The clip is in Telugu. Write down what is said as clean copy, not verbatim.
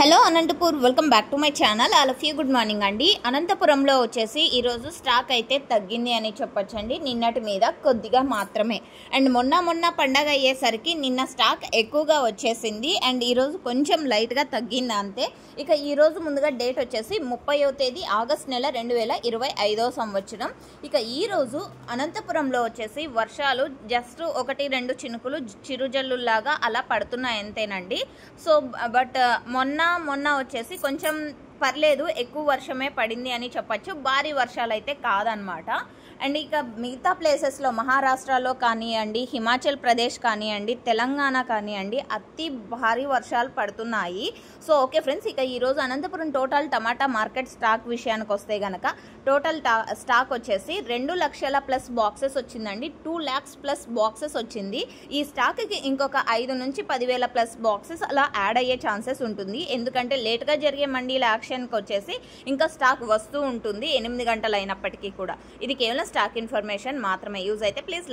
Hello Anantapur, welcome back to my channel. All of you good morning అండి. అనంతపురంలో వచ్చేసి ఈరోజు స్టాక్ అయితే తగ్గింది అని చెప్పొచ్చండి, నిన్నటి మీద కొద్దిగా మాత్రమే. అండ్ మొన్న పండగ అయ్యేసరికి నిన్న స్టాక్ ఎక్కువగా వచ్చేసింది అండ్ ఈరోజు కొంచెం లైట్గా తగ్గింది అంతే. ఇక ఈరోజు ముందుగా డేట్ వచ్చేసి 30వ తేదీ ఆగస్ట్ నెల 2025 సంవత్సరం. ఇక ఈరోజు అనంతపురంలో వచ్చేసి వర్షాలు జస్ట్ 1-2 చినుకులు చిరుజల్లులాగా అలా పడుతున్నాయి అంతేనండి. సో బట్ మొన్న వచ్చేసి కొంచెం పర్లేదు, ఎక్కువ వర్షమే పడింది అని చెప్పచ్చు, భారీ వర్షాలు అయితే కాదనమాట. అండ్ ఇక మిగతా ప్లేసెస్లో మహారాష్ట్రలో కానివ్వండి, హిమాచల్ ప్రదేశ్ కానివ్వండి, తెలంగాణ కానివ్వండి అతి భారీ వర్షాలు పడుతున్నాయి. సో ఓకే ఫ్రెండ్స్, ఇక ఈరోజు అనంతపురం టోటల్ టమాటా మార్కెట్ స్టాక్ విషయానికి వస్తే కనుక టోటల్ స్టాక్ వచ్చేసి 2 లక్షల ప్లస్ బాక్సెస్ వచ్చిందండి. 2 lakhs ప్లస్ బాక్సెస్ వచ్చింది. ఈ స్టాక్కి ఇంకొక 5 నుంచి 10,000 ప్లస్ బాక్సెస్ అలా యాడ్ అయ్యే ఛాన్సెస్ ఉంటుంది. ఎందుకంటే లేట్గా జరిగే మండీల యాక్షన్కి వచ్చేసి ఇంకా స్టాక్ వస్తూ ఉంటుంది 8 గంటలు అయినప్పటికీ కూడా. ఇది కేవలం స్టాక్ ఇన్ఫర్మేషన్ మాత్రమే. యూజ్ అయితే ప్లీజ్